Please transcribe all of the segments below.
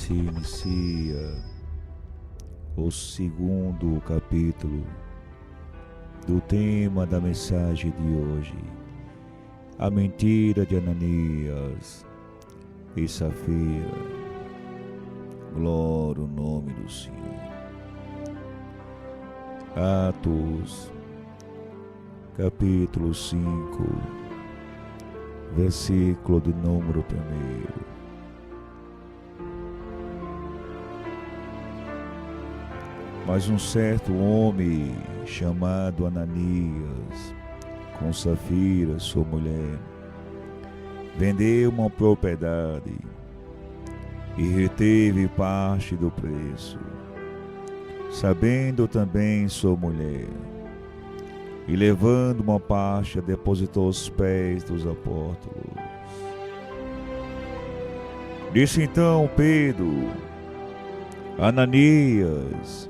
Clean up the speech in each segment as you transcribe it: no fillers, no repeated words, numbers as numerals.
se inicia o segundo capítulo do tema da mensagem de hoje, a mentira de Ananias e Safira. Glória ao nome do Senhor. Atos, capítulo 5, versículo de número 1. Mas um certo homem chamado Ananias, com Safira, sua mulher, vendeu uma propriedade e reteve parte do preço, sabendo também sua mulher, e levando uma parte, a depositou aos pés dos apóstolos. Disse então Pedro: Ananias,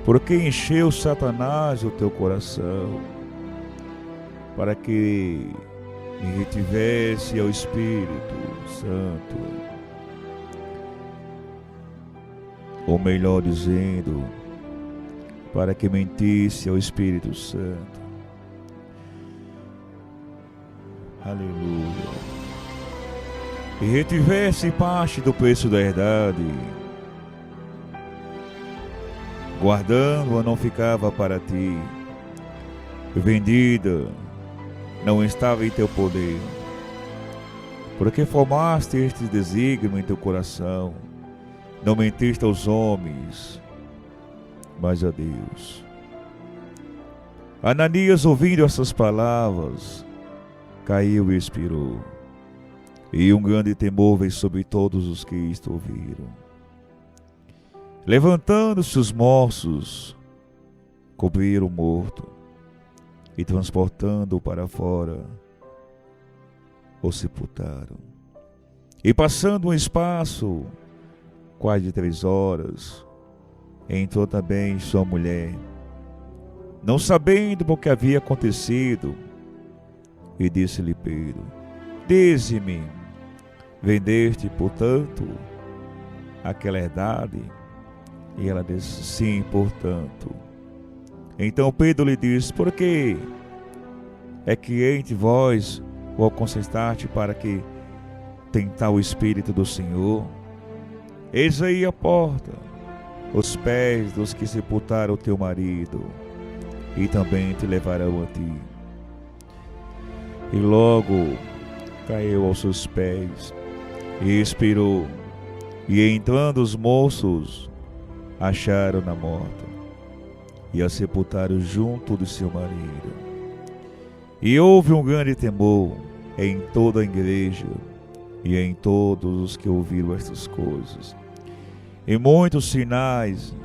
por que encheu Satanás o teu coração, para que me retivesse ao Espírito Santo? Ou melhor dizendo, para que mentisse ao Espírito Santo. Aleluia. E retivesse parte do preço da herdade, guardando-a não ficava para ti, vendida não estava em teu poder, porque formaste este desígnio em teu coração, não mentiste aos homens, mas a Deus. Ananias, ouvindo essas palavras, caiu e expirou, e um grande temor veio sobre todos os que isto ouviram. Levantando-se os moços, cobriram o morto, e transportando-o para fora, o sepultaram. E passando um espaço, quase 3 horas, entrou também sua mulher, não sabendo o que havia acontecido, e disse-lhe Pedro: Dize-me, vendeste, portanto, aquela herdade? E ela disse: Sim, portanto. Então Pedro lhe disse: Por que é que entre vós o aconselhaste para que tentar o Espírito do Senhor? Eis aí a porta, os pés dos que sepultaram o teu marido, e também te levarão a ti. E logo caiu aos seus pés e expirou. E entrando os moços, acharam-na morta e a sepultaram junto de seu marido. E houve um grande temor em toda a igreja e em todos os que ouviram estas coisas. E muitos sinais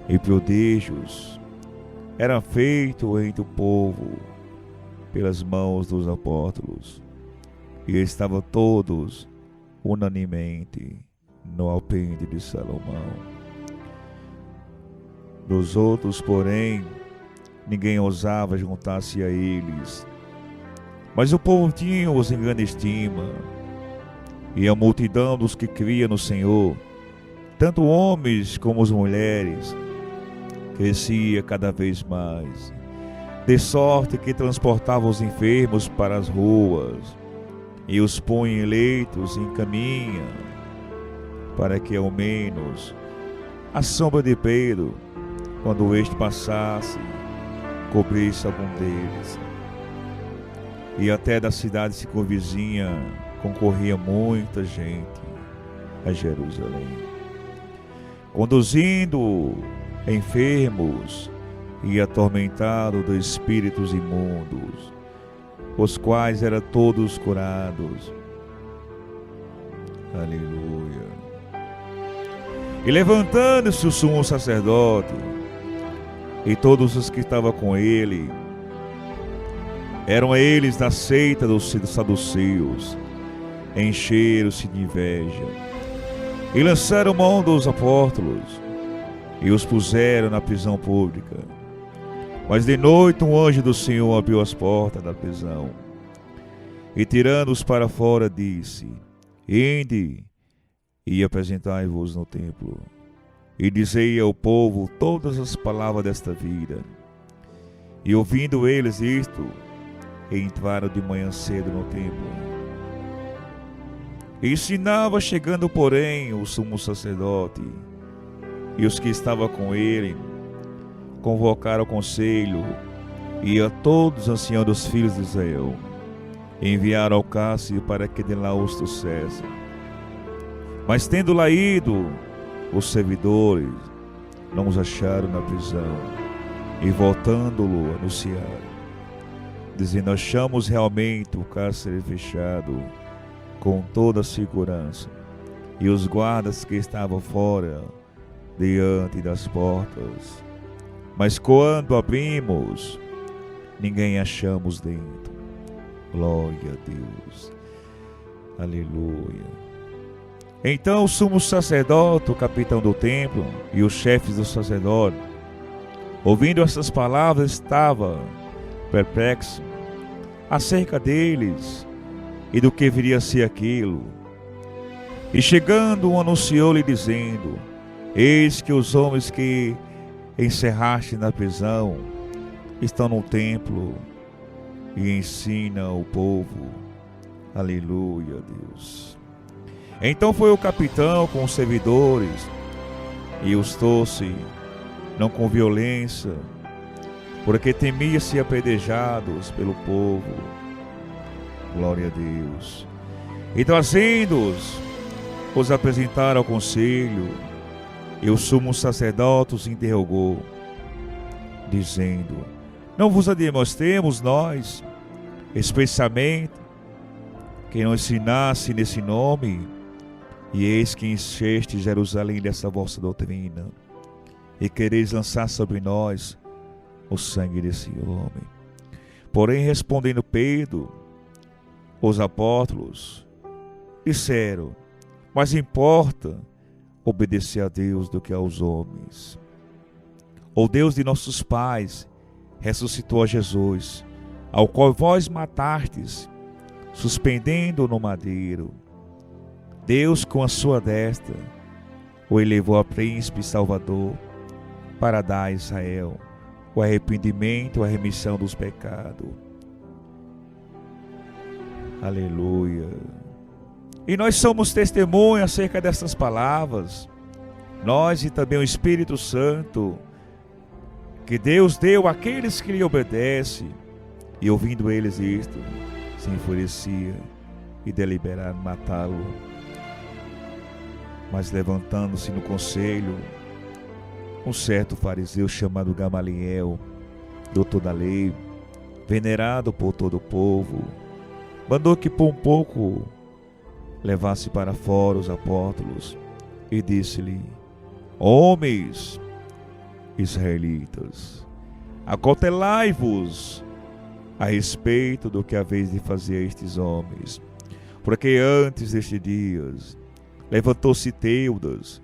e prodígios eram feitos entre o povo pelas mãos dos apóstolos, e estavam todos unanimemente no alpendre de Salomão. Dos outros, porém, ninguém ousava juntar-se a eles, mas o povo tinha-os em grande estima, e a multidão dos que criam no Senhor, tanto homens como as mulheres, crescia cada vez mais, de sorte que transportava os enfermos para as ruas e os punha em leitos em caminha, para que ao menos a sombra de Pedro, quando este passasse, cobrisse algum deles. E até da cidade circunvizinha concorria muita gente a Jerusalém, conduzindo enfermos e atormentados de espíritos imundos, os quais eram todos curados. Aleluia. E levantando-se o sumo sacerdote e todos os que estavam com ele, eram eles da seita dos saduceus, encheram-se de inveja e lançaram mão dos apóstolos e os puseram na prisão pública. Mas de noite um anjo do Senhor abriu as portas da prisão e, tirando-os para fora, disse: Ide, e apresentai-vos no templo, e dizei ao povo todas as palavras desta vida. E ouvindo eles isto, entraram de manhã cedo no templo. E ensinava, chegando, porém, o sumo sacerdote e os que estavam com ele, convocaram o conselho e a todos os anciãos dos filhos de Israel, enviaram ao cárcere para que de lá os trouxessem. Mas tendo lá ido, os servidores não os acharam na prisão, e voltando-lo anunciaram, dizendo: achamos realmente o cárcere fechado com toda a segurança, e os guardas que estavam fora diante das portas. Mas quando abrimos, ninguém achamos dentro. Glória a Deus. Aleluia. Então o sumo sacerdote, o capitão do templo e os chefes do sacerdote, ouvindo essas palavras, estavam perplexos acerca deles e do que viria a ser aquilo. E chegando, anunciou-lhe dizendo: eis que os homens que encerraste na prisão estão no templo e ensinam o povo. Aleluia, Deus. Então foi o capitão com os servidores e os trouxe, não com violência, porque temia ser apedrejados pelo povo. Glória a Deus. E trazendo-os, os apresentaram ao conselho, e o sumo sacerdote os interrogou, dizendo: não vos admoestemos nós, especialmente, que não ensinasse nesse nome? E eis que encheste Jerusalém dessa vossa doutrina, e quereis lançar sobre nós o sangue desse homem. Porém, respondendo Pedro, os apóstolos disseram: mais importa obedecer a Deus do que aos homens. O Deus de nossos pais ressuscitou a Jesus, ao qual vós matastes, suspendendo-o no madeiro. Deus, com a sua destra, o elevou a príncipe e salvador, para dar a Israel o arrependimento, a remissão dos pecados. Aleluia. E nós somos testemunhas acerca dessas palavras, nós e também o Espírito Santo, que Deus deu àqueles que lhe obedecem. E ouvindo eles isto, se enfurecia e deliberaram matá-lo. Mas levantando-se no conselho, um certo fariseu chamado Gamaliel, doutor da lei, venerado por todo o povo, mandou que por um pouco levasse para fora os apóstolos e disse-lhe: homens israelitas, acautelai-vos a respeito do que haveis de fazer a estes homens, porque antes destes dias levantou-se Teudas,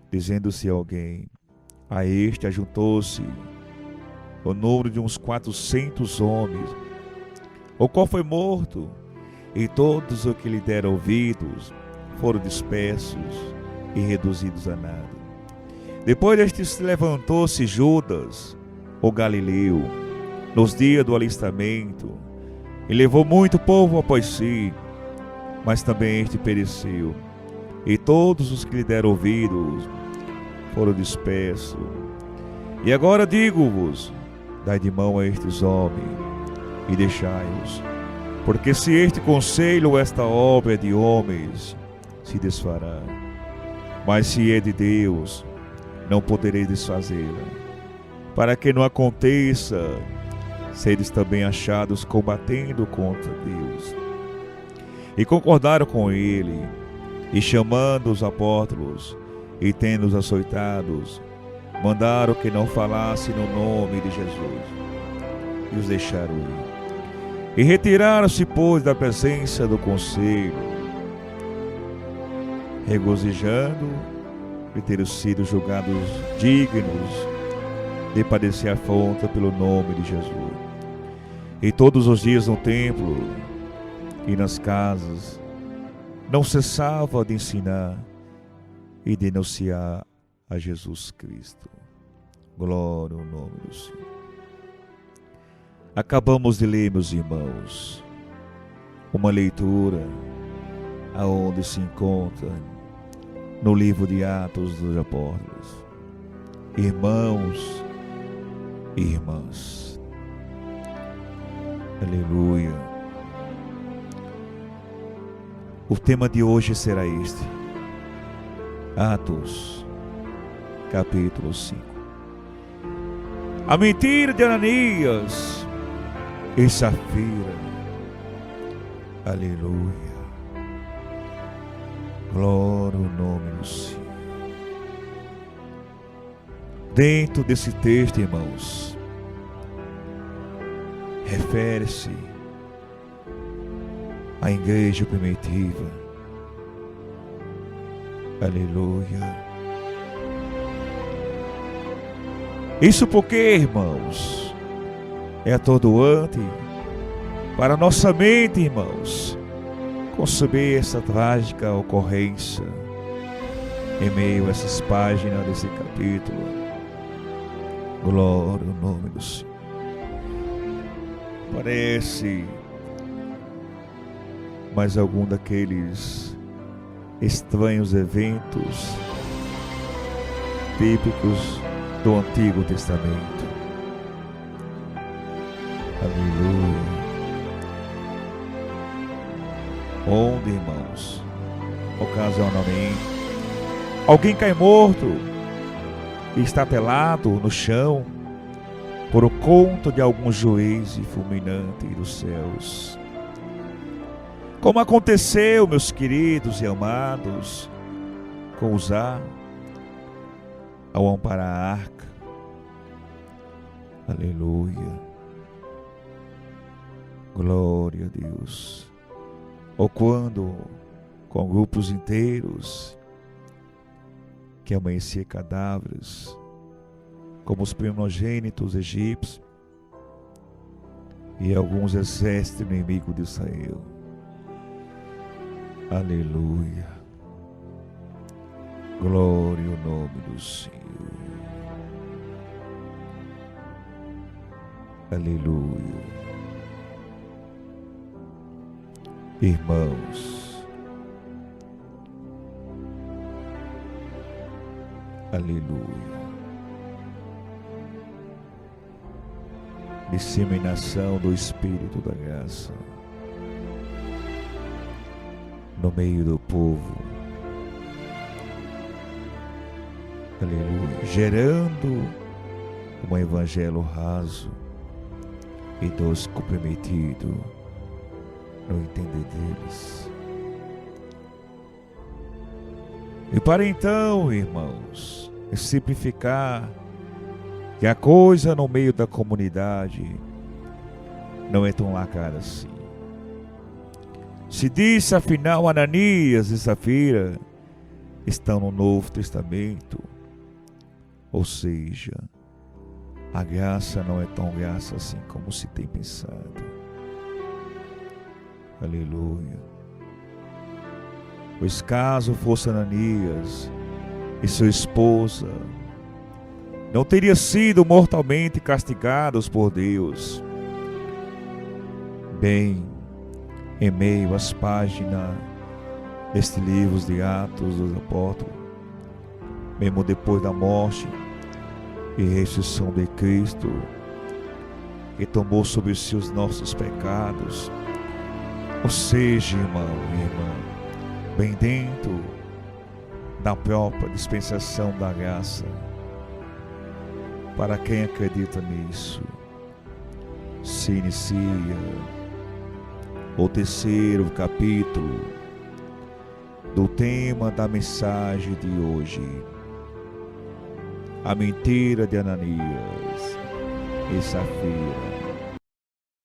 dizendo-se alguém: a este ajuntou-se o número de uns 400 homens, o qual foi morto, e todos os que lhe deram ouvidos foram dispersos e reduzidos a nada. Depois destes levantou-se Judas, o Galileu, nos dias do alistamento, e levou muito povo após si, mas também este pereceu, e todos os que lhe deram ouvidos foram dispersos. E agora digo-vos: dai de mão a estes homens e deixai-os, porque se este conselho ou esta obra é de homens, se desfará, mas se é de Deus, não podereis desfazê-la, para que não aconteça seres também achados combatendo contra Deus. E concordaram com ele, e chamando os apóstolos, e tendo-os açoitados, mandaram que não falassem no nome de Jesus, e os deixaram ir. E retiraram-se, pois, da presença do conselho, regozijando de terem sido julgados dignos de padecer afronta pelo nome de Jesus. E todos os dias no templo e nas casas não cessava de ensinar e denunciar a Jesus Cristo. Glória ao nome do Senhor. Acabamos de ler, meus irmãos, uma leitura aonde se encontra no livro de Atos dos Apóstolos. Irmãos e irmãs. Aleluia. O tema de hoje será este. Atos, capítulo 5. A mentira de Ananias e Safira. Aleluia. Glória ao nome do Senhor. Dentro desse texto, irmãos, refere-se à igreja primitiva. Aleluia. Isso porque, irmãos, é atordoante para nossa mente, irmãos, conceber essa trágica ocorrência em meio a essas páginas desse capítulo. Glória ao nome do Senhor. Parece mais algum daqueles estranhos eventos típicos do Antigo Testamento. Aleluia. Onde, irmãos, ocasionalmente, alguém cai morto e está pelado no chão por o conto de algum juízo fulminante dos céus. Como aconteceu, meus queridos e amados, com Uzá, ao amparar a arca. Aleluia. Glória a Deus. Ou quando, com grupos inteiros, que amanhecia cadáveres, como os primogênitos egípcios e alguns exércitos inimigos de Israel. Aleluia. Glória ao nome do Senhor. Aleluia. Irmãos, aleluia. Disseminação do Espírito da graça no meio do povo. Aleluia. Gerando um evangelho raso e dos comprometidos no entender deles. E para então, irmãos, simplificar que a coisa no meio da comunidade não é tão lacrada assim. Se disse, afinal, Ananias e Safira estão no Novo Testamento, ou seja, a graça não é tão graça assim como se tem pensado. Aleluia. Pois caso fosse Ananias e sua esposa, não teria sido mortalmente castigados por Deus. Bem, em meio às páginas deste livro de Atos dos Apóstolos, mesmo depois da morte e ressurreição de Cristo, que tomou sobre si os nossos pecados, ou seja, irmão e irmã, bem dentro da própria dispensação da graça, para quem acredita nisso, se inicia o terceiro capítulo do tema da mensagem de hoje, a mentira de Ananias e Safira.